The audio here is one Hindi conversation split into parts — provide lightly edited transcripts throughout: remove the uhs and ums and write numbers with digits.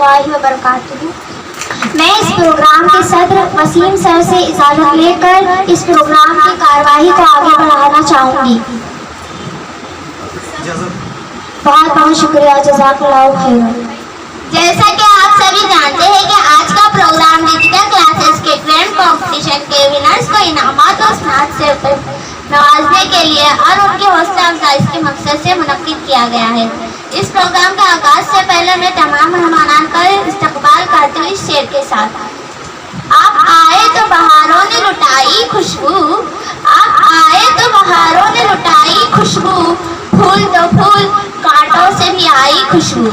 रहमतुल्लाहि व बरकातुहू। मैं इस प्रोग्राम के सदर वसीम सर से इजाजत लेकर इस प्रोग्राम की कार्यवाही को आगे बढ़ाना चाहूंगी। बहुत बहुत शुक्रिया, जज़ाकल्लाहु खैरन। जैसा कि आप सभी जानते हैं कि आज का प्रोग्राम डिजिटल क्लासेस के ग्रैंड कंपटीशन के विनर्स को इनामात और स्नात से नवाजने के लिए और उनकी हौसला अफजाई के मकसद से मुनक्किद किया गया है। इस प्रोग्राम का आगाज से पहले मैं तमाम मेहमानान का इस्तकबाल करती हुई शेर के साथ। आप आए तो बहारों ने लुटाई खुशबू, आप आए तो बहारों ने लुटाई खुशबू, फूल तो फूल कांटों से भी आई खुशबू।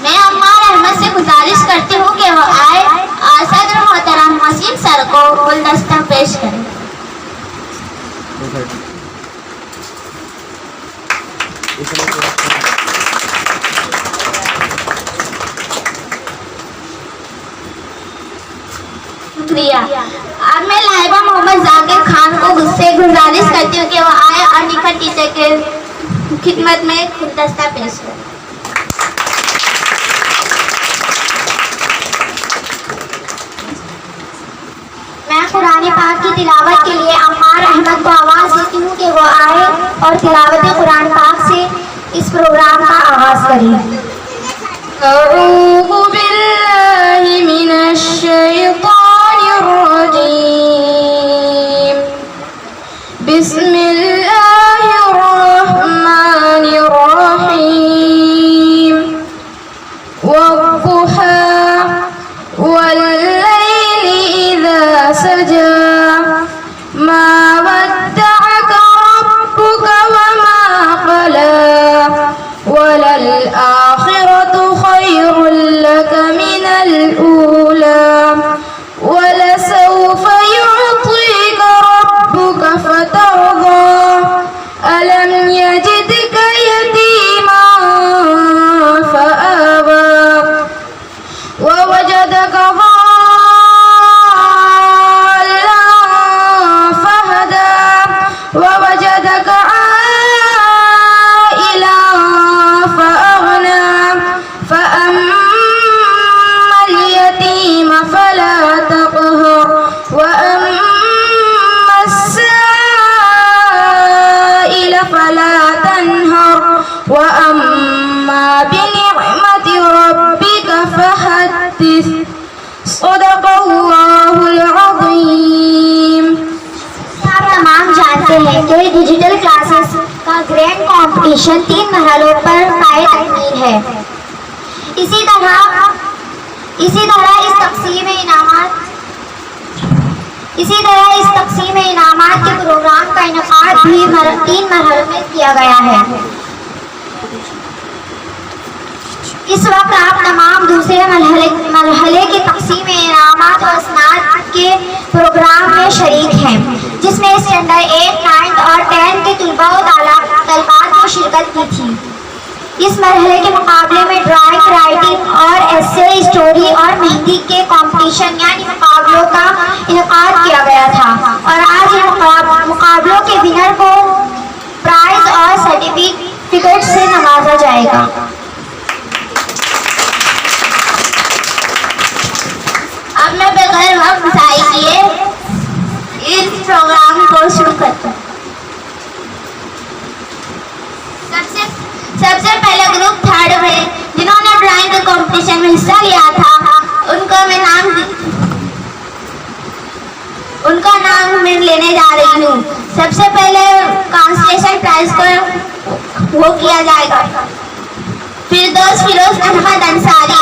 मैं अम्मार अहमद से गुजारिश करती हूँ कि वो आए और सदर मोहतरम वसीम सर को गुलदस्ता पेश करें। शुक्रिया। अब मैं लाइबा मोहम्मद जाकिर खान को गुजारिश करती हूँ कि वो आए और निखत टीचर के खिदमत में गुलदस्ता पेश करें। मैं कुरान पाक की तिलावत के लिए अम्मार अहमद को आवाज़ देती हूँ कि वो आए और तिलावत कुरान पाक से इस प्रोग्राम का आगाज़ करें। अऊज़ु बिल्लाहि मिनश शैतानिर रजीम। बिस्मिल्लाहिर रहमानिर रहीम। वद्दुहा वल्लैलि इज़ा सजा मा वद्दअक रब्बुक वमा क़ला वलल आखिरतु खैरुल लक मिनल ऊला वलसौफ यु'तीक रब्बुक फतर्दा अलम यजिदक यतीमान फआवा ववजदक हैं कि डिजिटल क्लासेस का ग्रैंड कंपटीशन 3 मरहलों पर कायम तकमील है। इसी तरह इस तकसीम इनामात के प्रोग्राम का इनकाद भी 3 मरहलों में किया गया है। इस वक्त आप तमाम दूसरे मरहले के तकसीम इनामात और स्नात के प्रोग्राम में शरीक हैं, जिसमें स्टैंडर्ड 8, 9 और 10 के तलबा और तलबात ने शिरकत की थी। इस मरहले के मुकाबले में ड्राइंग, राइटिंग और एस्से, स्टोरी और मेहंदी के कंपटीशन यानी मुकाबलों का इनकाद किया गया था और आज इन मुकाबलों के विनर को प्राइज और सर्टिफिकेट से नवाजा जाएगा। अब मैं बगैर वक्त ज़ाय किए इस प्रोग्राम को शुरू करता हूँ। सबसे पहले ग्रुप 3rd में जिन्होंने ड्राइंग के कंपटीशन में हिस्सा लिया था उनका नाम मैं लेने जा रही हूँ। सबसे पहले ट्रांसलेशन प्राइज को वो किया जाएगा। फिरदौस फिरोज अहमद अंसारी,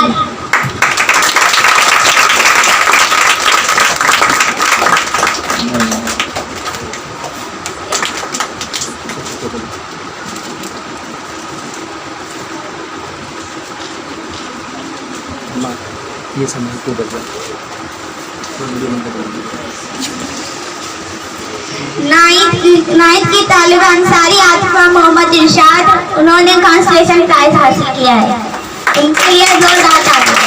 ये समय को बदला नाइन्थ की तालिब अंसारी आतिफा मोहम्मद इरशाद, उन्होंने ट्रांसलेशन प्राइज हासिल किया है। उनके लिए जोरदार तालियां।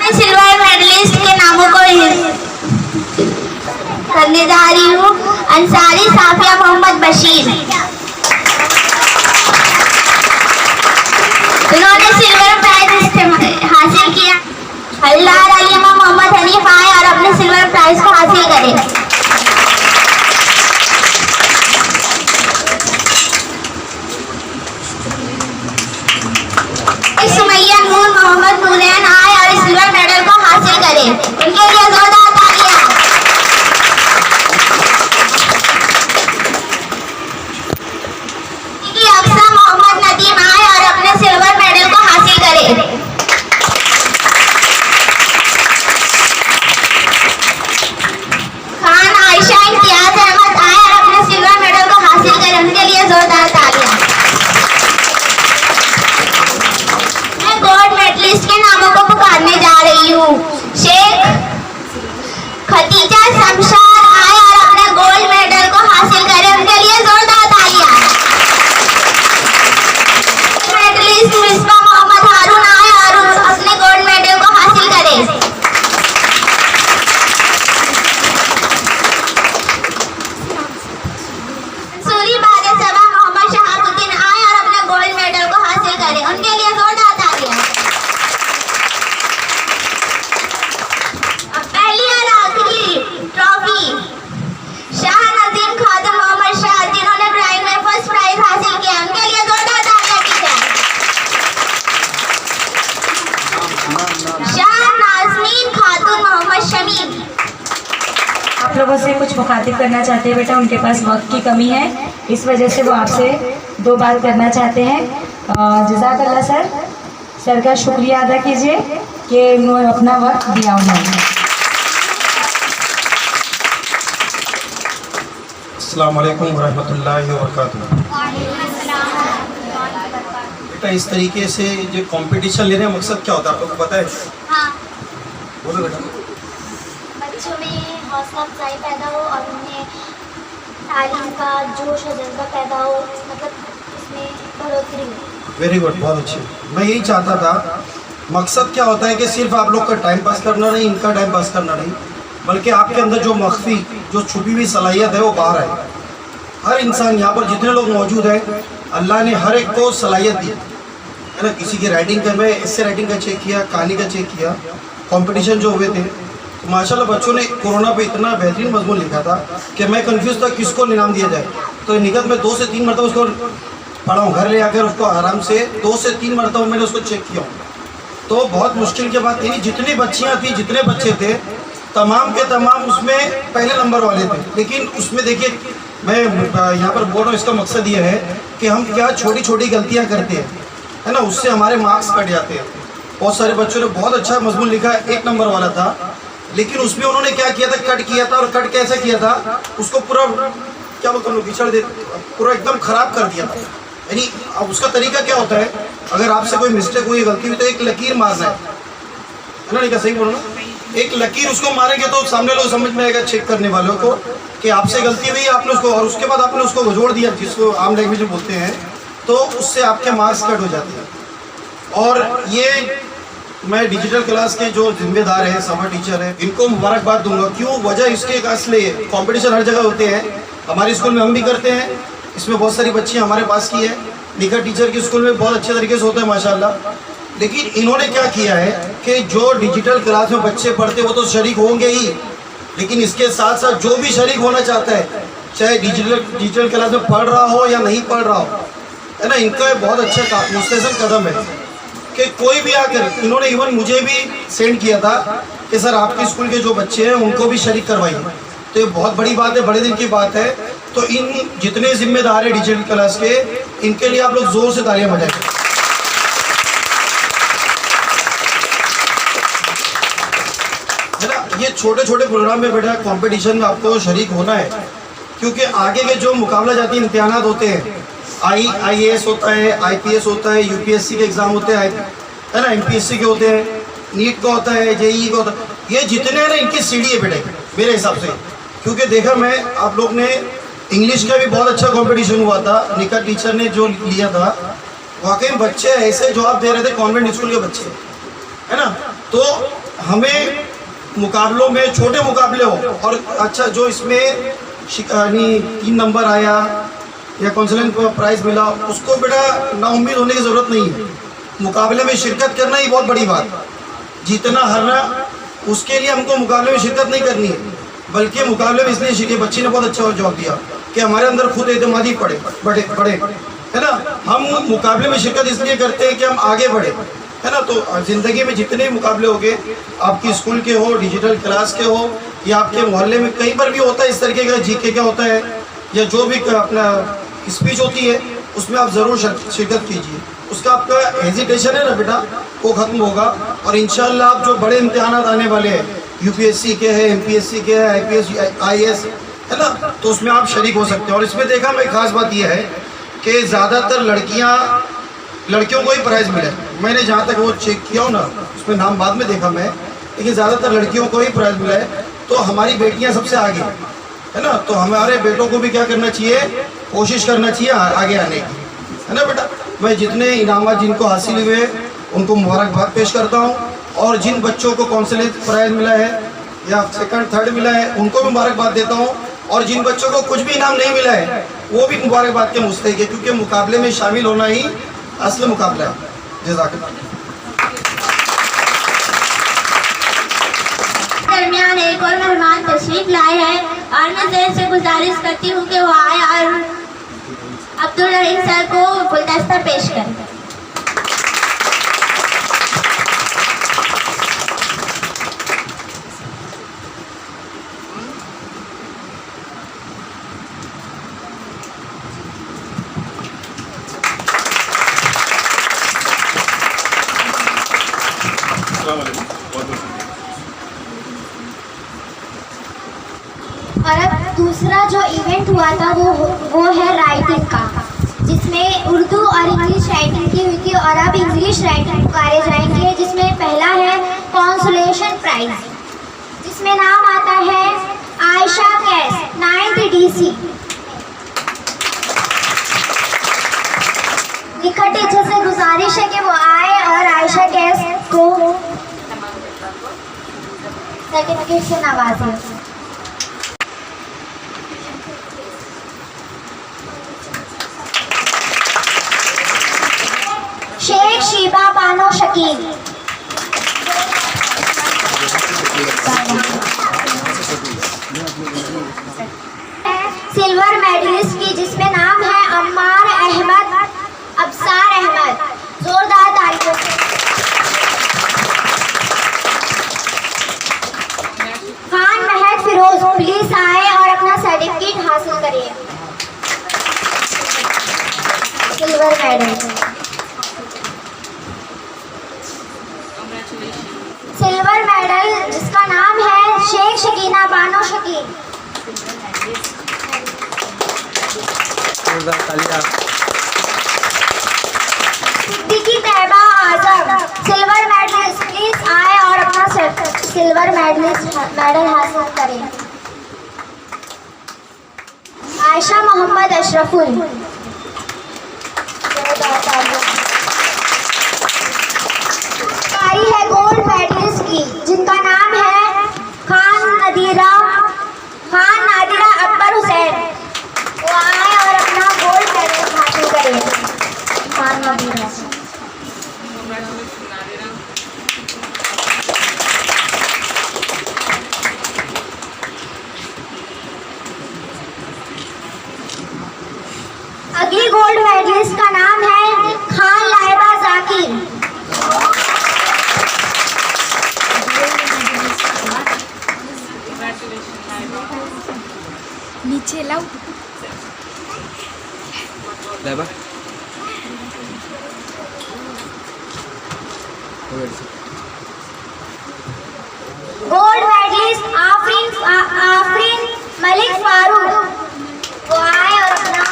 मैं सिल्वर मेडलिस्ट के नामों को करने जा रही हूँ अंसारी साफिया मोहम्मद बशीर। इन्होंने सिल्वर प्राइज हासिल किया। हल्दार अलीमा मोहम्मद हनीफ आए और अपने सिल्वर प्राइज को हासिल करें। सुमैया नूर मोहम्मद नूरैन आए और इस सिल्वर मेडल को हासिल करें। उनके लिए जोरदार तालियां। अक्सा मोहम्मद नदीम आए और अपने सिल्वर मेडल को हासिल करें। खान आयशा इम्तियाज अहमद आए और अपने सिल्वर मेडल को हासिल करें। उनके लिए जोरदार तालियां। मैं गोल्ड मेडलिस्ट के नामों को पुकारने जा रही हूँ। शेख खतीजा शमशाद आए और अपने गोल्ड मेडल को हासिल करें। उनके लिए जोरदार तालियां। मेडलिस्ट मिसबा मोहम्मद हारून आए और अपने गोल्ड मेडल को हासिल करें। सूरी बादे सबा मोहम्मद शहाबुद्दीन आए और अपने गोल्ड मेडल को हासिल करें। उनके लिए जोरदार तालियां। अब पहली और आखिरी ट्रॉफी शाह नजीम खातून मोहम्मद शाह जिन्होंने ड्राइंग में फर्स्ट प्राइज हासिल किया। उनके लिए जोरदार तालियां की जाए। शाह नाज़मीन खातून मोहम्मद शमीम। आप लोगों से कुछ मुखातिब करना चाहते हैं बेटा, उनके पास वक्त की कमी है, इस वजह से वो आपसे 2 बात करना चाहते हैं। जज़ाकल्लाह सर, सर का शुक्रिया अदा कीजिए कि उन्होंने अपना वक्त दिया उन्होंने। अस्सलाम वालेकुम वरहमतुल्लाहि वबरकातुहू। बेटा इस तरीके से जो कंपटीशन लेने का मकसद क्या होता है आप लोगों को पता है? हाँ, बोलो बेटा। बच्चों में हौसला अफजाई पैदा हो और उन्हें तालीम का जोश और जज्बा पैदा हो, मतलब इसमें बढ़ोतरी हो। वेरी गुड, बहुत अच्छे। मैं यही चाहता था, मकसद क्या होता है कि सिर्फ आप लोग का टाइम पास करना नहीं, इनका टाइम पास करना नहीं, बल्कि आपके अंदर जो मख्फी जो छुपी हुई सलाहियत है वो बाहर आए। हर इंसान, यहाँ पर जितने लोग मौजूद हैं, अल्लाह ने हर एक को सलाहियत दी है ना। किसी की राइटिंग का, मैं इससे राइटिंग का चेक किया, कहानी का चेक किया, कंपटीशन जो हुए थे, तो माशाल्लाह बच्चों ने कोरोना पे इतना बेहतरीन मजमून लिखा था कि मैं कंफ्यूज था किसको इनाम दिया जाए। तो निकट में 2 से 3 मरतबा उसको पढ़ा हूँ, घर ले आकर उसको आराम से 2 से 3 मरतबा मैंने उसको चेक किया हूँ। तो बहुत मुश्किल के बाद यानी जितनी बच्चियाँ थी, जितने बच्चे थे, तमाम के तमाम उसमें पहले नंबर वाले थे। लेकिन उसमें देखिए, मैं यहाँ पर बोल रहा हूँ, इसका मकसद ये है कि हम क्या छोटी छोटी गलतियाँ करते हैं, है ना, उससे हमारे मार्क्स कट जाते हैं। बहुत सारे बच्चों ने बहुत अच्छा मजमून लिखा, 1 नंबर वाला था, लेकिन उसमें उन्होंने क्या किया था, कट किया था। और कट कैसे किया था, उसको पूरा क्या बोलते हैं, बिछड़ दे, पूरा एकदम ख़राब कर दिया था। यानी अब उसका तरीका क्या होता है, अगर आपसे कोई मिस्टेक हुई, गलती हुई, तो एक लकीर मारना है ना। नहीं क्या सही बोलो ना, एक लकीर उसको मारेंगे तो सामने लोग समझ में आएगा, चेक करने वालों को, कि आपसे गलती हुई, आपने उसको, और उसके बाद आपने उसको जोड़ दिया, जिसको आम लैंग्वेज में बोलते हैं, तो उससे आपके मार्क्स कट हो जाते हैं। और ये मैं डिजिटल क्लास के जो जिम्मेदार हैं, समर टीचर हैं, इनको मुबारकबाद दूंगा। क्यों? वजह इसके असली कंपटीशन हर जगह होते हैं, हमारे स्कूल में हम भी करते हैं, इसमें बहुत सारी बच्चियाँ हमारे पास की है, निकट टीचर के स्कूल में बहुत अच्छे तरीके से होता है माशाल्लाह। लेकिन इन्होंने क्या किया है कि जो डिजिटल क्लास में बच्चे पढ़ते वो तो शरीक होंगे ही, लेकिन इसके साथ साथ जो भी शरीक होना चाहता है, चाहे डिजिटल क्लास में पढ़ रहा हो या नहीं पढ़ रहा हो, है ना, इनका बहुत अच्छा मुस्तहसन कदम है कि कोई भी आकर, इन्होंने इवन मुझे भी सेंड किया था कि सर आपके स्कूल के जो बच्चे हैं उनको भी शरीक करवाइए। तो ये बहुत बड़ी बात है, बड़े दिन की बात है। तो इन जितने जिम्मेदार हैं डिजिटल क्लास के, इनके लिए आप लोग ज़ोर से तालियां बजाएं। है ना, ये छोटे छोटे प्रोग्राम में बेटा कंपटीशन में आपको शरीक होना है, क्योंकि आगे के जो मुकाबला जाती इम्तिहानात होते हैं, IAS होता है, IPS होता है, UPSC के एग्ज़ाम होते हैं, है ना, MPSC के होते हैं, नीट का होता है, JEE का होता है, ये जितने हैं ना, इनकी सीढ़ी है बेटे मेरे हिसाब से। क्योंकि देखा मैं, आप लोग ने इंग्लिश का भी बहुत अच्छा कंपटीशन हुआ था, निका टीचर ने जो लिया था, वाकई बच्चे ऐसे जवाब दे रहे थे, कॉन्वेंट स्कूल के बच्चे, है ना। तो हमें मुकाबलों में छोटे मुकाबले हो और अच्छा जो इसमें 3 नंबर आया या कौंसलिंग प्राइज़ मिला, उसको बेटा नाउम्मीद होने की ज़रूरत नहीं है। मुकाबले में शिरकत करना ही बहुत बड़ी बात है। जीतना हारना उसके लिए हमको मुकाबले में शिरकत नहीं करनी है, बल्कि मुकाबले में इसलिए ये बच्ची ने बहुत अच्छा जवाब दिया कि हमारे अंदर खुद एतमादी बढ़े है ना। हम मुकाबले में शिरकत इसलिए करते हैं कि हम आगे बढ़े, है ना। तो ज़िंदगी में जितने भी मुकाबले हो गए, आपकी स्कूल के हो, डिजिटल क्लास के हो, या आपके मोहल्ले में कहीं पर भी होता है इस तरीके का, जीके का होता है या जो भी अपना स्पीच होती है, उसमें आप ज़रूर शिरकत कीजिए। उसका आपका हेजिटेशन है ना बेटा, वो ख़त्म होगा और इंशाल्लाह आप जो बड़े इम्तिहानात आने वाले हैं, यूपीएससी के हैं, एमपीएससी के हैं, आईपीएस आईएएस, है ना, तो उसमें आप शरीक हो सकते हैं। और इसमें देखा मैं ख़ास बात यह है कि ज़्यादातर लड़कियों को ही प्राइज़ मिले। मैंने जहाँ तक वो चेक किया हो ना, उसमें नाम बाद में देखा मैं, लेकिन ज़्यादातर लड़कियों को ही प्राइज़ मिला है। तो हमारी बेटियाँ सबसे आगे, है ना। तो हमारे बेटों को भी क्या करना चाहिए, कोशिश करना चाहिए आगे आने की, है ना बेटा। मैं जितने इनामात जिनको हासिल हुए उनको मुबारकबाद पेश करता हूँ, और जिन बच्चों को कौंसलिंग प्राइज़ मिला है या 2nd 3rd मिला है उनको भी मुबारकबाद देता हूँ, और जिन बच्चों को कुछ भी इनाम नहीं मिला है वो भी मुबारकबाद के मुस्तहिक है, क्योंकि मुकाबले में शामिल होना ही असल मुकाबला है। जज़ाकल्लाह। दरमियान एक और मेहमान तशरीफ लाए हैं और मैं ज़हन से गुजारिश करती हूँ कि वो आए और अब्दुल रहीम सर को गुलदस्ता पेश करें। और अब दूसरा जो इवेंट हुआ था वो है राइटिंग का, जिसमें उर्दू और इंग्लिश राइटिंग की हुई थी, और अब इंग्लिश राइटिंग पुकारे जाएंगे, जिसमें पहला है कॉन्सोलेशन प्राइज, जिसमें नाम आता है आयशा कैस 9th DC। निकट इच्छा से गुजारिश है कि वो आए और आयशा कैस को सर्टिफिकेट से नवाजें। शेख शीबा बानो शकील। सिल्वर मेडलिस्ट की, जिसमें नाम है अम्मार अहमद अबसार अहमद। जोरदार तालियों से। खान महक फिरोज, प्लीज आए और अपना सर्टिफिकेट हासिल करिए, सिल्वर मेडल। सिल्वर मेडल जिसका नाम है शेख शकीना बानो शकील। सिद्दीकी तैयबा आजम, सिल्वर मेडलिस्ट, प्लीज आए और अपना सिल्वर मेडल हासिल करें। आयशा मोहम्मद अशरफुल। है गोल्ड मेडलिस्ट की, जिनका नाम है खान नादिरा अकबर हुसैन। वो आए और अपना गोल्ड मेडल हासिल करें। खान नादिरा। अगली गोल्ड मेडलिस्ट का नाम है खान लाइबा जाकिर। नीचे लाओ। Laiba gold medallist Afreen Malik Farooq. वो आए और अपना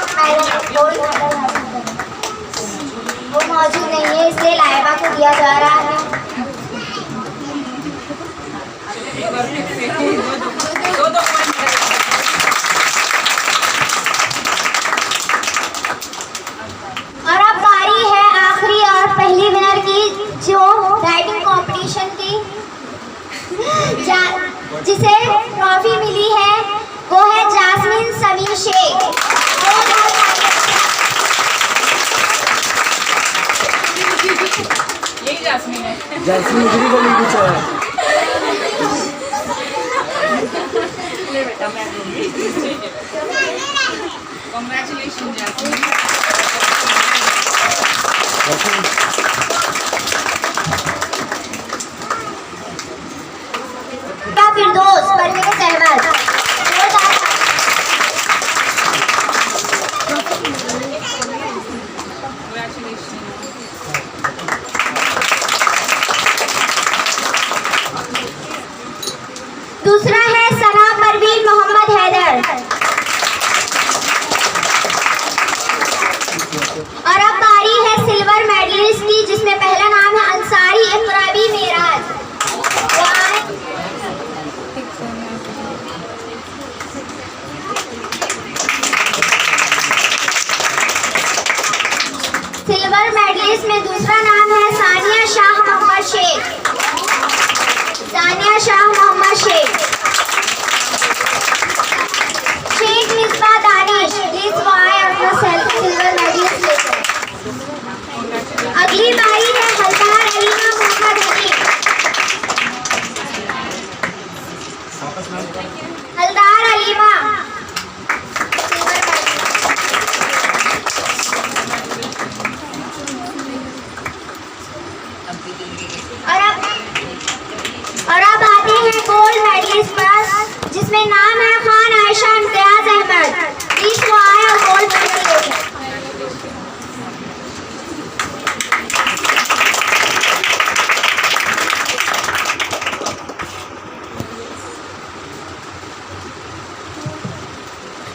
गोल्ड मेडल हासिल करें। वो मौजूद नहीं है, इसलिए लाइबा को दिया जा रहा है। और अब बारी है आखिरी और पहली विनर की, जो राइटिंग कंपटीशन की जिसे ट्रॉफी मिली है वो है जास्मिन समीर शेख। यही जास्मिन है। जैस्मिन उधरी को नहीं पूछा है। ले बेटा मैं दूंगी। Congratulations जास्मिन। फिरदौस परवेज अहमद। दूसरा है सना परवीन मोहम्मद हैदर। और अब बारी है सिल्वर मेडलिस्ट की, जिसमें पहला नाम है अंसारी इकराबी मेराज। सिल्वर मेडलिस्ट में दूसरा नाम है सानिया शाह मोहम्मद शेख। सानिया शाह मोहम्मद शेख। शेख मिसबा दानिश, प्लीज वो आए अपना सिल्वर मेडलिस्ट लेकर। अगली बारी है हलदार अलीमा मोहम्मद हनीफ। हलदार अलीमा और अब आते हैं गोल्ड मेडलिस्ट पर, जिसमें नाम है खान आयशा इम्तियाज अहमद। प्लीज वो आए और गोल्ड मेडल लेकर।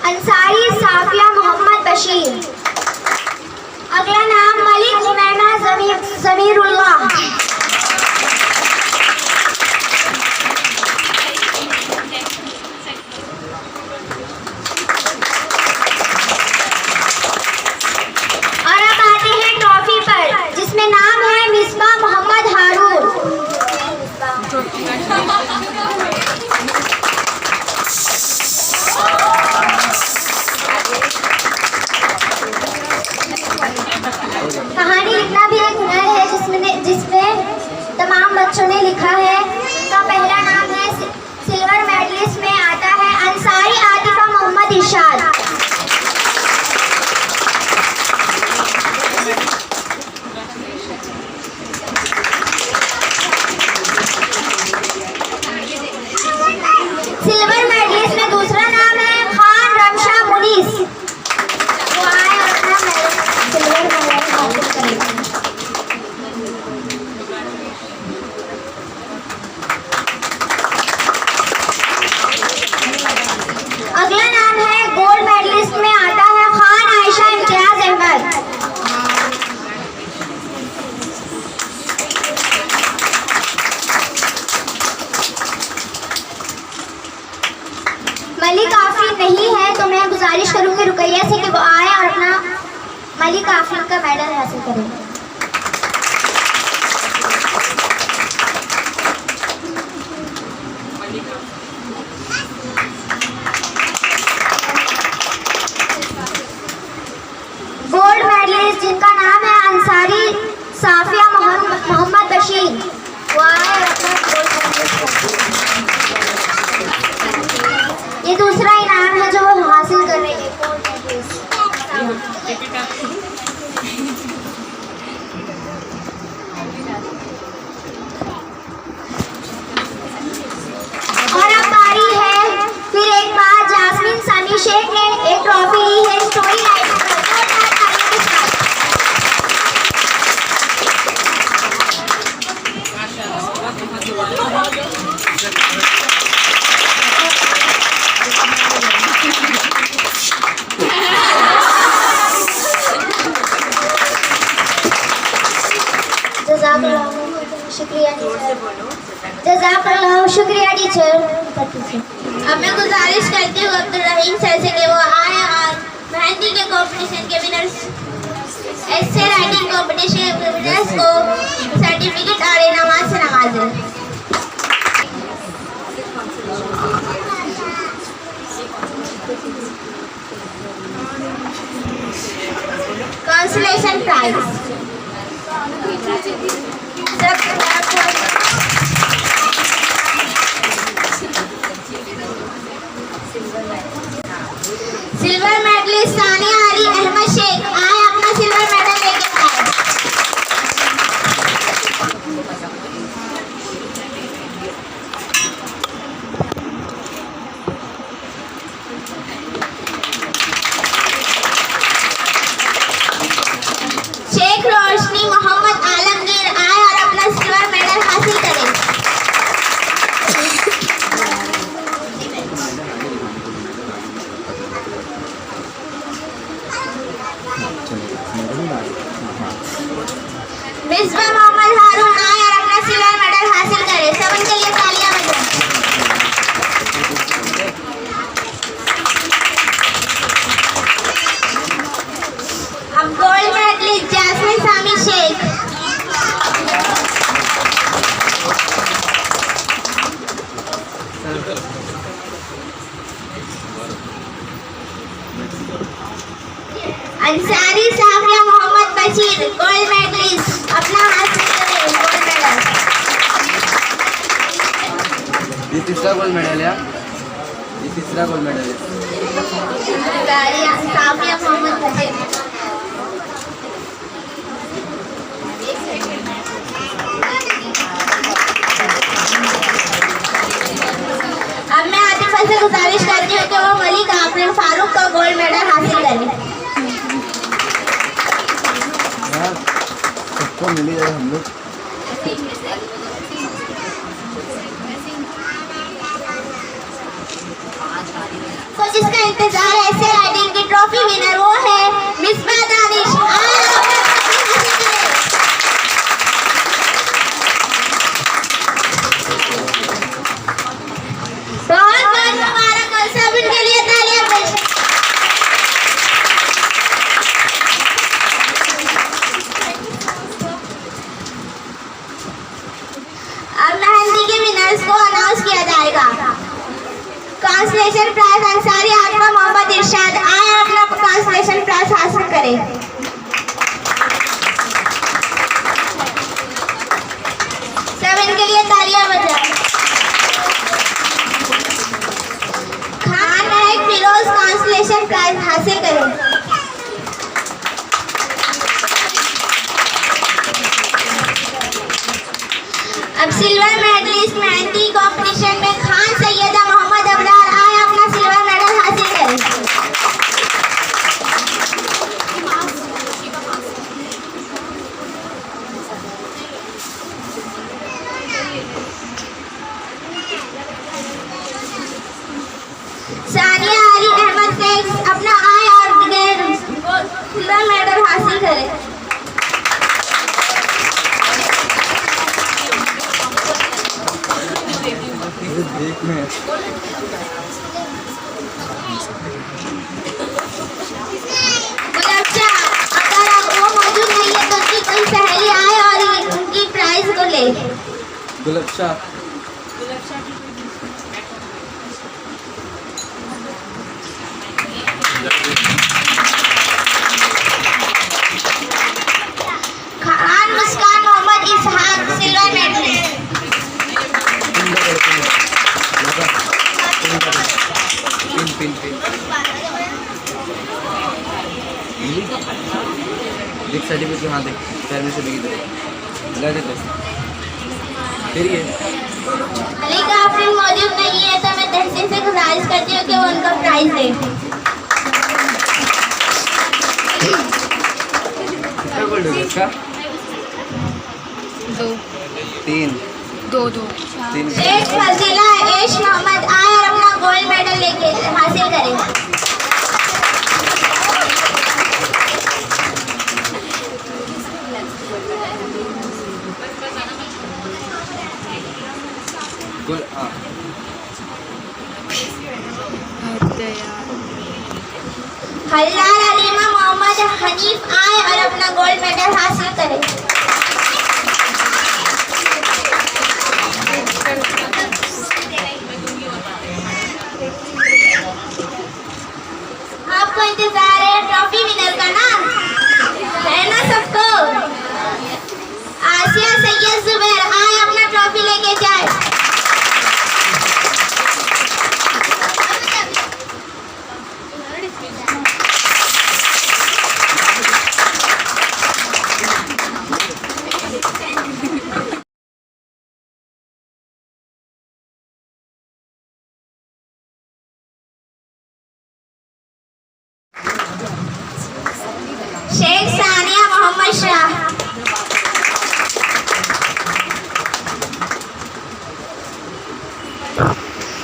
अंसारी साफिया मोहम्मद बशीर। अगला नाम मलिक उमैमा जमीरुल्लाह। जिसमें नाम है मिसबा मोहम्मद हारून। कहानी लिखना भी एक हुनर है, जिसमें तमाम बच्चों ने लिखा है। उनका पहला नाम है सिल्वर मेडलिस्ट में आता है अंसारी आतिफा मोहम्मद इरशाद। सिल्वर मेडलिस्ट में दूसरा नाम है खान रमशा मुनीस। वो आए और अपना सिल्वर मेडल हासिल करें। अगला नाम है गोल्ड मेडलिस्ट में आता है खान आयशा इम्तियाज अहमद। मलिक आफरीन नहीं है तो मैं गुजारिश करूंगी रुकैया से कि वो आए और अपना मलिक आफरीन का मेडल हासिल करें। गोल्ड मेडलिस्ट जिनका नाम है अंसारी साफिया मोहम्मद बशीर। वो आए और अपना गोल्ड मेडलिस्ट। ये दूसरा इनाम है जो वो हासिल कर रहे हैं। और अब बारी है फिर एक बार जास्मिन समीर शेख ने एक ट्रॉफी ली है स्टोरी राइटिंग पर। शुक्रिया जज़ाकल्लाह। शुक्रिया टीचर। अब मैं गुजारिश करती हूँ अब्दुल रहीम सर से कि वो आए और मेहंदी के कंपटीशन के विनर्स, ऐसे राइटिंग कंपटीशन के विनर्स को सर्टिफिकेट और इनामात से नवाजें। तीसरा गोल्ड मेडल है। ये तीसरा गोल्ड मेडल है। साफिया मोहम्मद फतेह। अब मैं आतिफा से गुजारिश करती हूँ कि वो मलिक आफरीन फारूक को गोल्ड मेडल हासिल करें। यार सबको मिली है हम लोग। तो जिसका इंतजार है ऐसे राइडिंग की ट्रॉफी विनर वो है मिसबा दानिश। बहुत बहुत मुबारक हो सब इनके लिए तालियां पेश। अब मेहंदी के विनर्स को अनाउंस किया जाएगा। ट्रांसलेशन प्राइज अंसारी आत्मा मोहम्मद इरशाद आए अपना ट्रांसलेशन प्राइज हासिल करें। सब इनके लिए तालियां बजाएं। खान नायक फिरोज ट्रांसलेशन प्राइज हासिल करें। अब सिल्वर मेडलिस्ट मेहंदी कंपटीशन में खान सैयदा मोहम्मद अबरार आए अपना सिल्वर मेडल हासिल करें। सानिया अली अहमद शेख अपना आए और सिल्वर मेडल हासिल करें। देख में गुलाबचा अगर अब वो मौजूद नहीं है तो उनकी कोई सहेली आए और उनकी प्राइज को ले। गुलबशा खान मुस्कान मोहम्मद इसहाक सिल्वर मेडलिस्ट। पिन देख सर्टिफिकेट। हाँ देख पैर में से बिकी दे दे फिर ये मलिक आफरीन मौजूद नहीं है तो मैं तहसीन से गुजारिश करती हूँ कि वो उनका प्राइज दे। कितना गोल्ड है इसका? दो तीन। शेख फजीला ऐश मोहम्मद आए और अपना गोल्ड मेडल लेके हासिल करें। हल्लार अलीमा मोहम्मद हनीफ आए और अपना गोल्ड मेडल हासिल करें। आपको इंतजार है ट्रॉफी विनर का ना, है ना सबको? आसिया सैयद जुबैर आए अपना ट्रॉफी लेके जाए। शेख सानिया मोहम्मद शाह।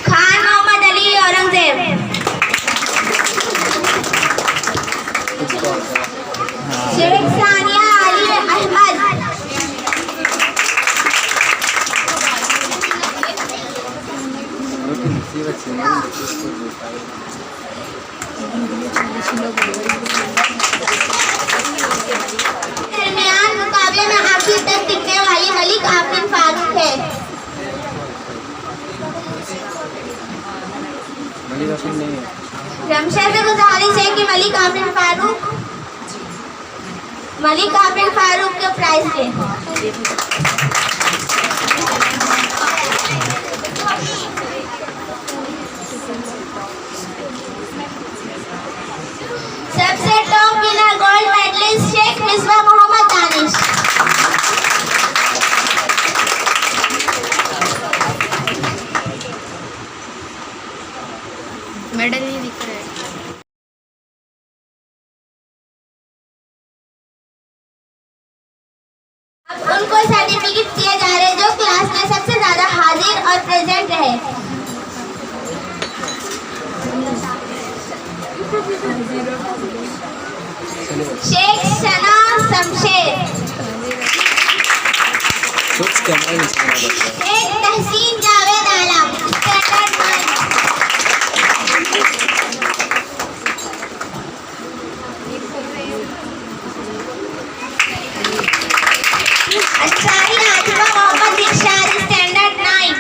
खान मोहम्मद अली औरंगजेब। शेख सानिया अली अहमद। दरमियान मुकाबले में आखिर तक टिकने वाली मलिक आफरीन फारूक है। रमशा से गुजारिश है कि मलिक आफरीन फारूक के प्राइज के मेडल नहीं दिख रहा है। अब उनको सर्टिफिकेट दिए जा रहे हैं जो क्लास में सबसे ज्यादा हाजिर और प्रेजेंट रहे। शेख सना शमशेर, कुछ कैमरा नहीं चलना पड़ता। Sheikh Tahseen Javed Alam, standard 9। Ansari Atifa Mohammad Irshad, standard 9।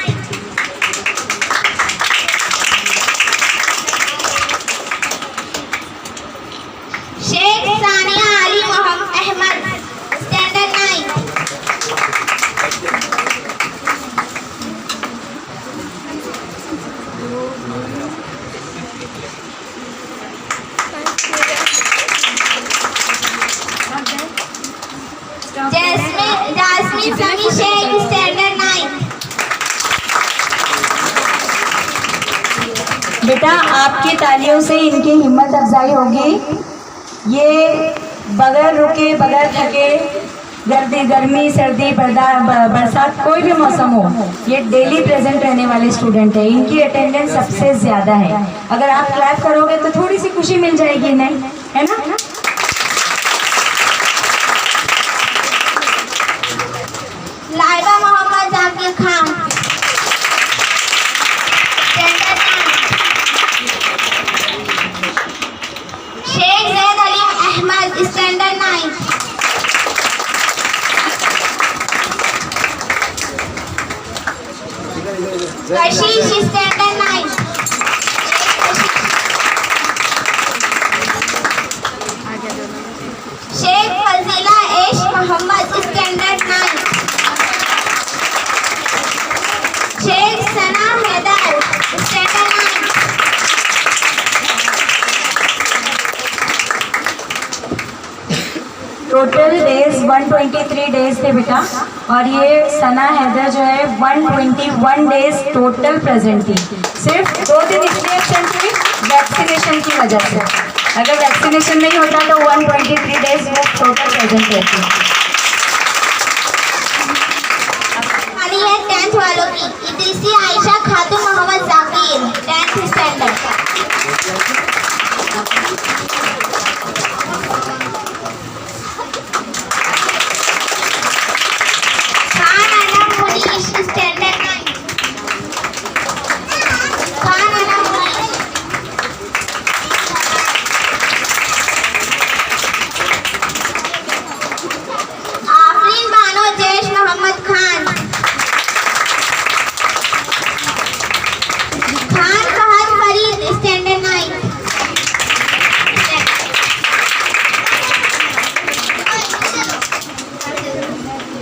Sheikh Sania Ali Mohammad Ahmed, standard 9। Jasmine Sami Sheikh, standard 9। बेटा आपकी तालियों से इनकी हिम्मत अफजाई होगी। ये बगैर रुके बगैर थके गर्मी सर्दी बरसात कोई भी मौसम हो, ये डेली प्रेजेंट रहने वाले स्टूडेंट है। इनकी अटेंडेंस सबसे ज़्यादा है। अगर आप क्लैप करोगे तो थोड़ी सी खुशी मिल जाएगी, नहीं है ना? Laiba Mohammad Zakir Khan, standard 9। Sheikh Zaid Ali Ahmed, standard 9। Kashish, standard 9। Sheikh Fazila Aish Mohammad, standard 9। Sheikh Sana Haider, standard 9। Total days 123 days थे बेटा, और ये सना हैदर जो है 121 डेज टोटल प्रेजेंट थी। सिर्फ 2 दिन इसलिए एब्सेंट हुई वैक्सीनेशन की वजह से। अगर वैक्सीनेशन नहीं होता तो 123 डेज वो टोटल प्रेजेंट रहती। वाली है 10th वालों की, Idrisi Ayesha Khatoon Mohammad Zakir, 10th standard. Khan Anam Munish, standard 9। Khan Anam Munish. Afreen Bano Jaish Mohammad Khan. Khan Fahad Farid, standard 9।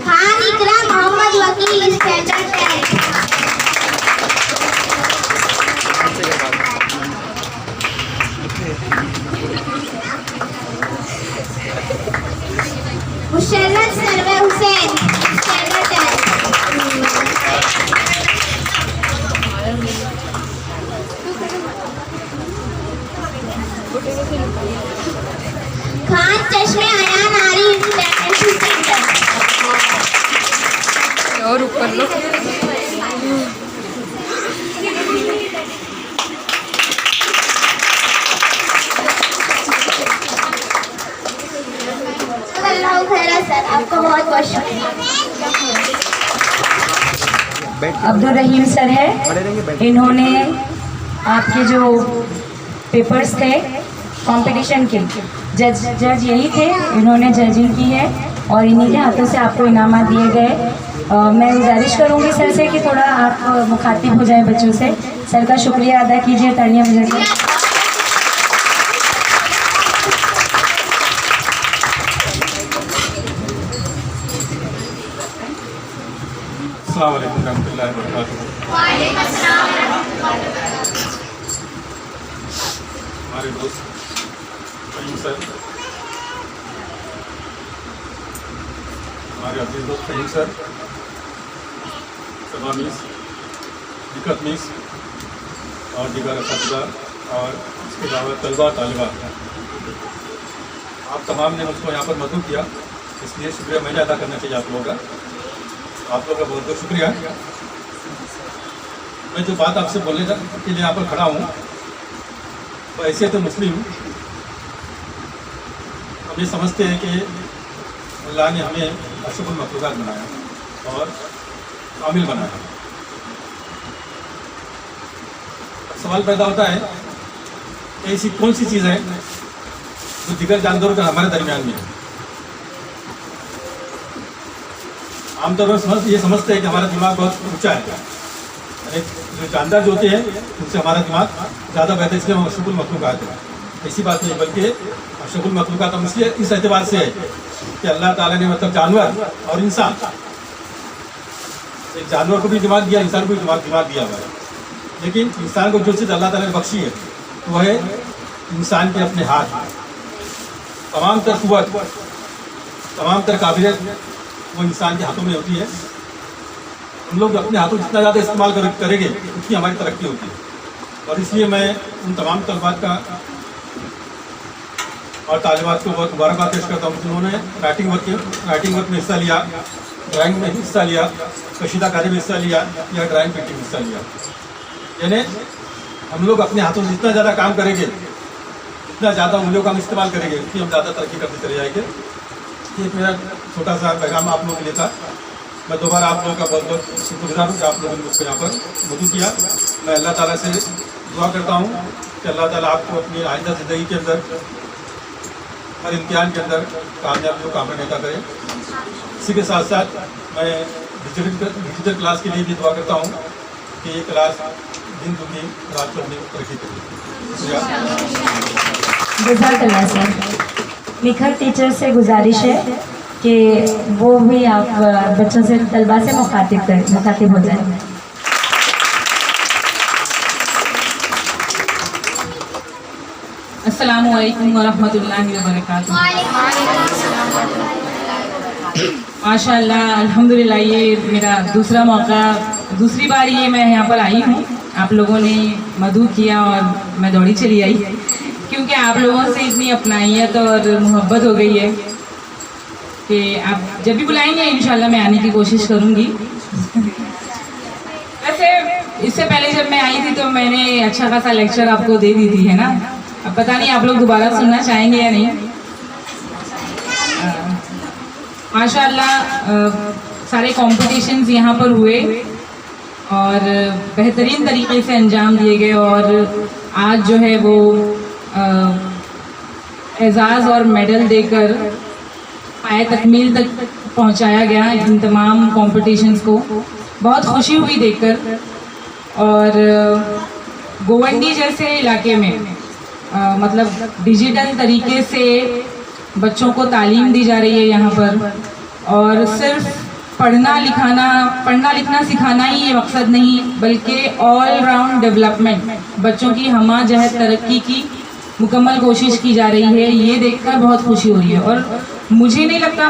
Khan Iqra Mohammad Vakil, standard 10। Musharraf Sarwar Hussain, standard 10। Khan चश्मे अयान आरिफ, स्टैंडर्ड 10। और ऊपर लो। अल्लाह खैर सर, आपका बहुत बहुत शुक्रिया। अब्दुल रहीम सर है, इन्होंने आपके जो पेपर्स थे कंपटीशन के जज यही थे, इन्होंने जजिंग की है और इन्हीं के हाथों से आपको इनामात दिए गए। मैं गुजारिश करूंगी सर से कि थोड़ा आप मुखातिब हो जाए बच्चों से। सर का शुक्रिया अदा कीजिए तालियां बजाकर। अस्सलाम वालेकुम रहमतुल्लाहि व बरकातुहू। हमारे दोस्त फहीम सर, हमारे अजीज दोस्त फहीम सर, सबा मिस, दिक्कत मिस और दीगर असातिज़ा, और इसके अलावा तलबा तालिबा, आप तमाम ने मुझको यहाँ पर मदद किया, इसलिए शुक्रिया मैंने अदा करना चाहिए आप लोगों का। आप लोगों का बहुत बहुत शुक्रिया। मैं जो बात आपसे बोलने के लिए यहाँ पर खड़ा हूँ, तो ऐसे तो मुस्लिम हम ये समझते हैं कि अल्लाह ने हमें अशरफुल मखलूक़ात बनाया और कामिल बनाया। सवाल पैदा होता है कि ऐसी कौन सी चीज़ है जो दिगर जानवरों का हमारे दरमियान में है। आमतौर पर ये समझते हैं कि हमारा दिमाग बहुत ऊंचा है, यानी जो जानदार जो होते हैं उनसे हमारा दिमाग ज़्यादा बेहतर, इसलिए हम अशरफुल मखलूक़ात है। ऐसी बात नहीं, बल्कि अशरफुल मखलूक़ात हम इसलिए इस एतबार से है कि अल्लाह ताला ने मतलब जानवर और इंसान, एक जानवर को भी दिमाग दिया, इंसान को भी दिमाग दिया हुआ है। लेकिन इंसान को जो चीज़ अल्लाह ताला ने बख्शी है वो है इंसान के अपने हाथ। तमाम तर क़ुव्वत, तमाम तर काबिलियत वो इंसान के हाथों में होती है। हम लोग अपने हाथों जितना ज़्यादा इस्तेमाल करेंगे उतनी हमारी तरक्की होती है। और इसलिए मैं उन तमाम तलबात का और तालिबात को बहुत मुबारकबाद पेश करता हूँ जिन्होंने राइटिंग वर्क में हिस्सा लिया, ड्राइंग में हिस्सा लिया, कशीदाकारी में हिस्सा लिया या ड्राइंग पेंटिंग में हिस्सा लिया। यानी हम लोग अपने हाथों से जितना ज़्यादा काम करेंगे, जितना ज़्यादा उंगलियों का हम इस्तेमाल करेंगे, उतनी हम ज़्यादा तरक्की करते चले जाएंगे। ये मेरा छोटा सा पैगाम आप लोगों के लिए था। मैं दोबारा आप लोगों का बहुत बहुत शुक्रगुजार हूँ कि आप लोगों ने मुझको यहाँ पर मदद किया। मैं अल्लाह ताला से दुआ करता हूँ कि अल्लाह ताला आपको अपनी आइंदा ज़िंदगी के अंदर, हर इम्तिहान के अंदर कामयाबी को कामयाब नेता करे। इसी के साथ साथ मैं डिजिटल क्लास के लिए भी दुआ करता हूँ कि ये क्लास दिन दुनी रात को अपनी तरक्की करे। जज़ाकल्लाह सर। निखर टीचर से गुजारिश है कि वो भी आप बच्चों से, तलबा से मुखातिब हो जाए। अस्सलामु अलैकुम वरहमतुल्लाहि वबरकातुहू। माशाअल्लाह, अल्हम्दुलिल्लाह, ये मेरा दूसरा मौका, दूसरी बार ये मैं यहाँ पर आई हूँ। आप लोगों ने मदद किया और मैं दौड़ी चली आई, क्योंकि आप लोगों से इतनी अपनाइयत और मोहब्बत हो गई है कि आप जब भी बुलाएंगे इंशाल्लाह मैं आने की कोशिश करूँगी। वैसे इससे पहले जब मैं आई थी तो मैंने अच्छा खासा लेक्चर आपको दे दी थी, है ना। अब पता नहीं आप लोग दोबारा सुनना चाहेंगे या नहीं। माशाअल्लाह सारे कॉम्पिटिशन्स यहाँ पर हुए और बेहतरीन तरीके से अंजाम दिए गए और आज जो है वो एजाज़ और मेडल देकर पाए तकमील तक पहुँचाया गया इन तमाम कॉम्पिटिशन्स को। बहुत खुशी हुई देखकर। और गोवंडी जैसे इलाके में मतलब डिजिटल तरीके से बच्चों को तालीम दी जा रही है यहाँ पर, और सिर्फ पढ़ना लिखना सिखाना ही ये मकसद नहीं, बल्कि ऑल राउंड डेवलपमेंट, बच्चों की हमा जहत तरक्की की मुकम्मल कोशिश की जा रही है। ये देखकर बहुत खुशी हो रही है। और मुझे नहीं लगता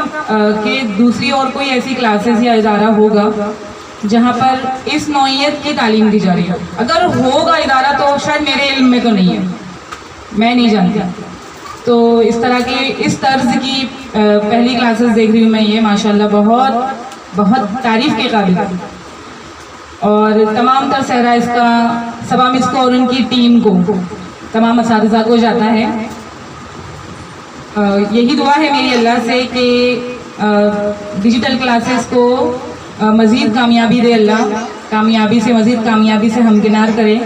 कि दूसरी और कोई ऐसी क्लासेस या इदारा होगा जहाँ पर इस नौइयत की तालीम दी जा रही है। अगर होगा इदारा तो शायद मेरे इल्म में तो नहीं है, मैं नहीं जानती। तो इस तरह के इस तर्ज की पहली क्लासेस देख रही हूँ मैं, ये माशाल्लाह बहुत बहुत तारीफ़ के काबिल है। और तमाम तर सहरा इसका सबा मिसको और उनकी टीम को, तमाम असातिज़ा को जाता है। यही दुआ है मेरी अल्लाह से कि डिजिटल क्लासेस को मज़ीद कामयाबी दे अल्लाह, कामयाबी से मज़ीद कामयाबी से हमकिनार करे।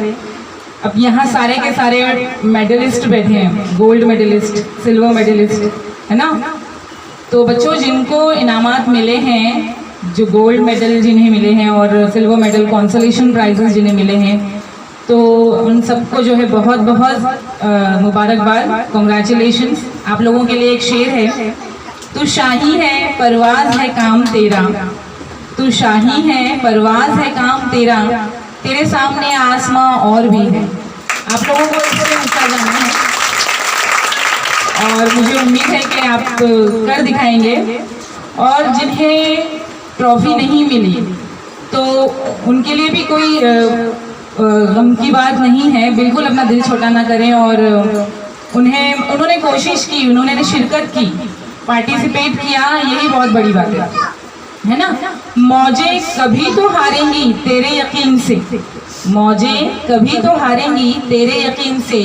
अब यहाँ सारे के सारे मेडलिस्ट बैठे हैं, गोल्ड मेडलिस्ट, सिल्वर मेडलिस्ट, है ना। तो बच्चों जिनको इनामात मिले हैं, जो गोल्ड मेडल जिन्हें मिले हैं और सिल्वर मेडल कॉन्सोलेशन प्राइजेस जिन्हें मिले हैं, तो उन सबको जो है बहुत बहुत मुबारकबाद, कॉन्ग्रेचुलेशंस। आप लोगों के लिए एक शेर है, तू शाही है परवाज़ है काम तेरा, तू शाही है परवाज़ है काम तेरा, तेरे सामने आसमां और भी है। आप लोगों को इससे ऊँचा जाना है और मुझे उम्मीद है कि आप कर दिखाएंगे। और जिन्हें ट्रॉफ़ी नहीं मिली तो उनके लिए भी कोई गम की बात नहीं है, बिल्कुल अपना दिल छोटा ना करें। और उन्होंने कोशिश की, उन्होंने शिरकत की, पार्टिसिपेट किया, यही बहुत बड़ी बात है ना। मौजें कभी तो हारेंगी तेरे यकीन से, मौजें कभी तो हारेंगी तेरे यकीन से,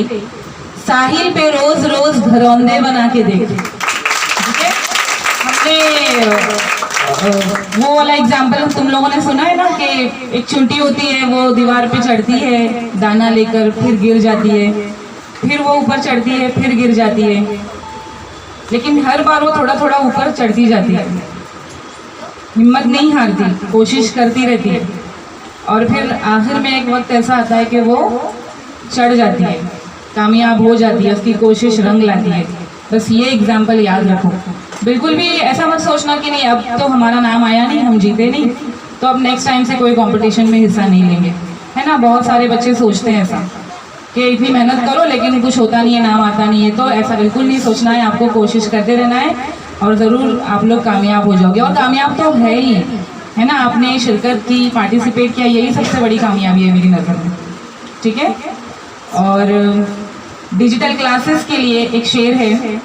साहिल पे रोज रोज घरौंदे बना के देख। ठीक है, हमने वो वाला एग्जाम्पल तुम लोगों ने सुना है ना कि एक चुंटी होती है, वो दीवार पे चढ़ती है दाना लेकर, फिर गिर जाती है, फिर वो ऊपर चढ़ती है, फिर गिर जाती है, लेकिन हर बार वो थोड़ा थोड़ा ऊपर चढ़ती जाती है, हिम्मत नहीं हारती, कोशिश करती रहती है, और फिर आखिर में एक वक्त ऐसा आता है कि वो चढ़ जाती है, कामयाब हो जाती है, उसकी कोशिश रंग लाती है। बस ये एग्जाम्पल याद रखो। बिल्कुल भी ऐसा मत सोचना कि नहीं अब तो हमारा नाम आया नहीं, हम जीते नहीं, तो अब नेक्स्ट टाइम से कोई कंपटीशन में हिस्सा नहीं लेंगे, है ना। बहुत सारे बच्चे सोचते हैं ऐसा कि इतनी मेहनत करो लेकिन कुछ होता नहीं है, नाम आता नहीं है। तो ऐसा बिल्कुल नहीं सोचना है, आपको कोशिश करते रहना है और ज़रूर आप लोग कामयाब हो जाओगे। और कामयाब तो है ही, है ना। आपने शिरकत की, पार्टिसिपेट किया, यही सबसे बड़ी कामयाबी है मेरी नज़र में। ठीक है, और डिजिटल क्लासेस के लिए एक शेर है,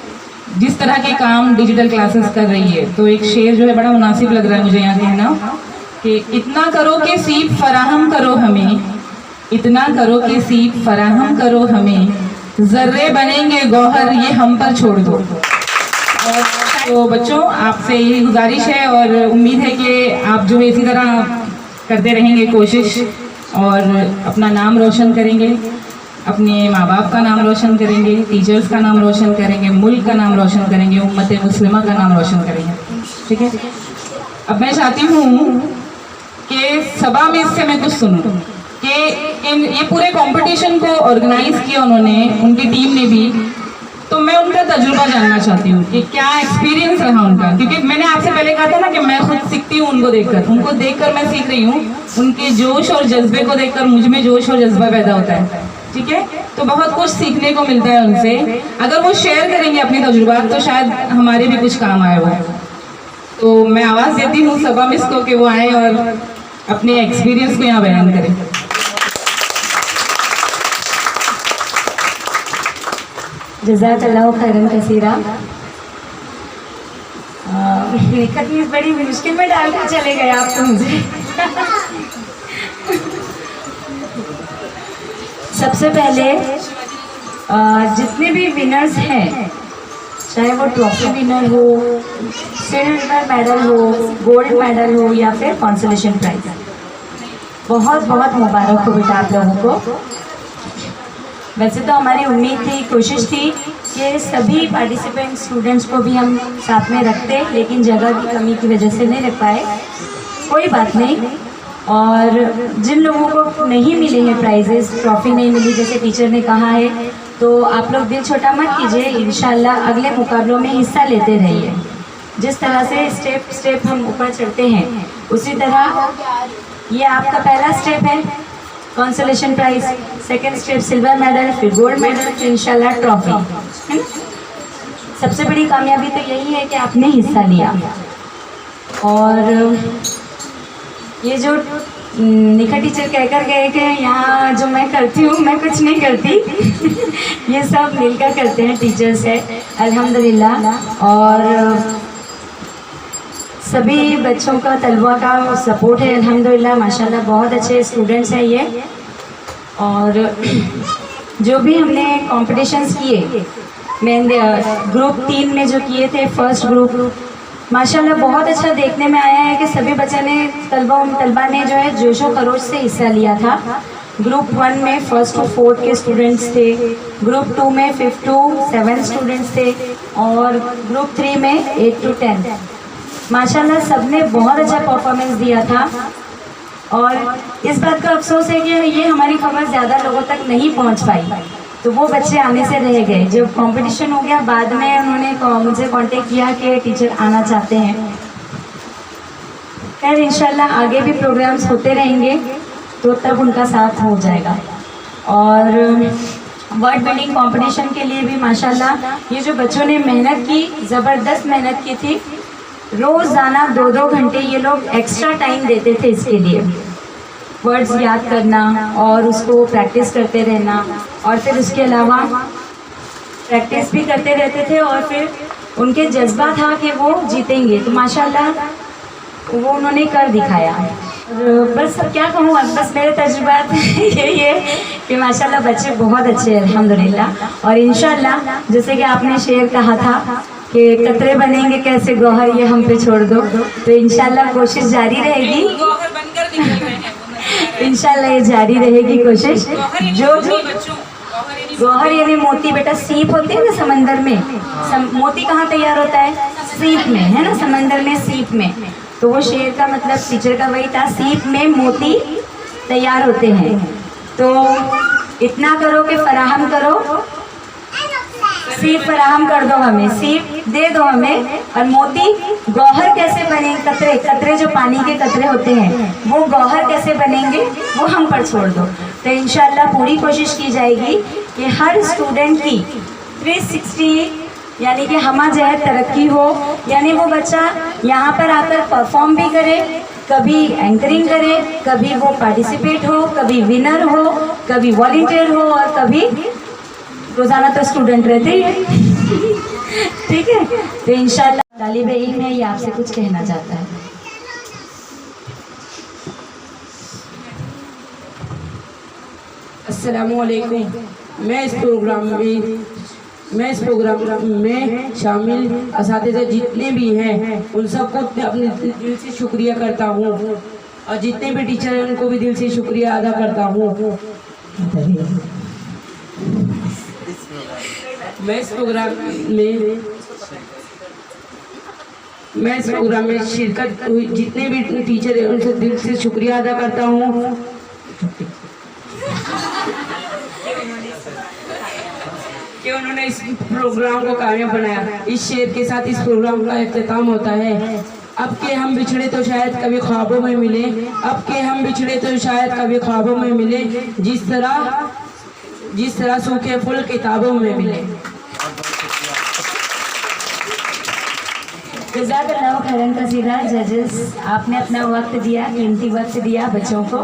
जिस तरह के काम डिजिटल क्लासेस कर रही है, तो एक शेर जो है बड़ा मुनासिब लग रहा है मुझे यहाँ कहना कि इतना करो कि सीप फराहम करो हमें, इतना करो कि सीप फराहम करो हमें, जर्रे बनेंगे गौहर ये हम पर छोड़ दो। और तो बच्चों आपसे यही गुजारिश है और उम्मीद है कि आप जो है इसी तरह करते रहेंगे कोशिश, और अपना नाम रोशन करेंगे, अपने माँ बाप का नाम रोशन करेंगे, टीचर्स का नाम रोशन करेंगे, मुल्क का नाम रोशन करेंगे, उम्मत मुस्लिमा का नाम रोशन करेंगे। ठीक है, अब मैं चाहती हूँ कि सभा में इससे मैं कुछ सुनूं कि ये पूरे कंपटीशन को ऑर्गेनाइज किया उन्होंने, उनकी टीम ने भी, तो मैं उनका तजुर्बा जानना चाहती हूँ कि क्या एक्सपीरियंस रहा उनका। क्योंकि मैंने आपसे पहले कहा था ना कि मैं खुद सीखती हूँ उनको देखकर मैं सीख रही हूँ। उनके जोश और जज्बे को देखकर मुझ में जोश और जज्बा पैदा होता है। ठीक है, तो बहुत कुछ सीखने को मिलता है उनसे। अगर वो शेयर करेंगे अपने तजुर्बात तो शायद हमारे भी कुछ काम आए वो। तो मैं आवाज़ देती हूँ सभा मिस को कि वो आए और अपने एक्सपीरियंस को यहाँ बयान करें। जज़ाकल्लाहु खैरन कसीरा। लिखत में बड़ी मुश्किल में डाल कर चले गए आप तो मुझे। सबसे पहले जितने भी विनर्स हैं, चाहे वो ट्रॉफी विनर हो, सिल्वर मेडल हो, गोल्ड मेडल हो या फिर कंसोलेशन प्राइज, बहुत बहुत मुबारक हो बेटा आप लोगों को। वैसे तो हमारी उम्मीद थी, कोशिश थी कि सभी पार्टिसिपेंट स्टूडेंट्स को भी हम साथ में रखते, लेकिन जगह की कमी की वजह से नहीं रख पाए। कोई बात नहीं। और जिन लोगों को नहीं मिले हैं प्राइजेस, ट्रॉफी नहीं मिली जैसे टीचर ने कहा है, तो आप लोग दिल छोटा मत कीजिए, इंशाल्लाह अगले मुकाबलों में हिस्सा लेते रहिए। जिस तरह से स्टेप स्टेप हम ऊपर चढ़ते हैं, उसी तरह ये आपका पहला स्टेप है consolation prize, second step silver medal, फिर गोल्ड मेडल, फिर इंशाल्लाह ट्रॉफी, है ना। सबसे बड़ी कामयाबी तो यही है कि आपने हिस्सा लिया। और ये जो निखा टीचर कहकर गए कि यहाँ जो मैं करती हूँ, मैं कुछ नहीं करती ये सब मिलकर करते हैं, टीचर्स है अल्हम्दुलिल्लाह। और सभी बच्चों का, तलबा का सपोर्ट है अल्हम्दुलिल्लाह, माशाल्लाह बहुत अच्छे स्टूडेंट्स हैं ये। और जो भी हमने कॉम्पिटिशन्स किए, मैंने ग्रुप 3 में जो किए थे, फर्स्ट ग्रुप, माशाल्लाह बहुत अच्छा देखने में आया है कि सभी बच्चों ने, तलबा ने जो है जोशो खरोश से हिस्सा लिया था। ग्रुप 1 में 1st to 4th के स्टूडेंट्स थे, ग्रुप 2 में 5th to 7th स्टूडेंट्स थे, और ग्रुप 3 में 8 to 10। माशाल्लाह सबने बहुत अच्छा परफॉर्मेंस दिया था। और इस बात का अफसोस है कि ये हमारी खबर ज़्यादा लोगों तक नहीं पहुंच पाई, तो वो बच्चे आने से रह गए। जब कंपटीशन हो गया, बाद में उन्होंने मुझे कांटेक्ट किया कि टीचर आना चाहते हैं। खैर इंशाल्लाह आगे भी प्रोग्राम्स होते रहेंगे, तो तब उनका साथ हो जाएगा। और वर्ड बिल्डिंग कंपटीशन के लिए भी माशाल्लाह ये जो बच्चों ने मेहनत की, ज़बरदस्त मेहनत की थी। रोज़ाना 2-2 घंटे ये लोग एक्स्ट्रा टाइम देते थे इसके लिए। वर्ड्स याद करना और उसको प्रैक्टिस करते रहना, और फिर उसके अलावा प्रैक्टिस भी करते रहते थे, और फिर उनके जज्बा था कि वो जीतेंगे, तो माशाल्लाह वो उन्होंने कर दिखाया। और बस अब क्या कहूँ, बस मेरे तजुर्बात यही है कि माशाल्लाह बच्चे बहुत अच्छे हैं अल्हम्दुलिल्लाह। और इंशाल्लाह जैसे कि आपने शेर कहा था कि कतरे बनेंगे कैसे गौहर, ये हम पे छोड़ दो, तो इंशाल्लाह कोशिश जारी रहेगी, इंशाल्लाह ये जारी रहेगी कोशिश। जो गौहर यानी मोती, बेटा सीप होते हैं ना समंदर में, मोती कहाँ तैयार होता है? सीप में, है ना, समंदर में सीप में। तो वो शेर का मतलब टीचर का वही था, सीप में मोती तैयार होते हैं। तो इतना करो कि फराहम करो, सीप फराहम कर दो हमें, सीप दे दो हमें, और मोती गौहर कैसे बने, कतरे, कतरे जो पानी के कतरे होते हैं वो गौहर कैसे बनेंगे वो हम पर छोड़ दो। तो इंशाल्लाह पूरी कोशिश की जाएगी कि हर स्टूडेंट की 360 यानी कि हमा जहर तरक्की हो, यानी वो बच्चा यहाँ पर आकर परफॉर्म भी करे, कभी एंकरिंग करे, कभी वो पार्टिसिपेट हो, कभी विनर हो, कभी वॉलंटियर हो, और कभी रोज़ाना तो स्टूडेंट रहते ही है ठीक है। तो इंशाल्लाह तालिब इल्म है, ये आपसे कुछ कहना चाहता है। अस्सलामुअलैकुम। मैं इस प्रोग्राम में शामिल असातिज़ा जितने भी हैं उन सबको अपने दिल से शुक्रिया करता हूँ, और जितने भी टीचर हैं उनको भी दिल से शुक्रिया अदा करता हूँ। मैं इस प्रोग्राम में शिरकत हुई जितने भी टीचर हैं उनसे दिल से शुक्रिया अदा करता हूँ कि उन्होंने इस प्रोग्राम को कामयाब बनाया। इस शेर के साथ इस प्रोग्राम का इख्तिताम होता है। अब के हम बिछड़े तो शायद कभी ख्वाबों में मिले, अब के हम बिछड़े तो शायद कभी ख्वाबों में मिले, जिस तरह सूखे फूल किताबों में मिले। जज़ाकल्लाहु खैरन कसीरा। जजेस, आपने अपना वक्त दिया, कीमती वक्त दिया बच्चों को।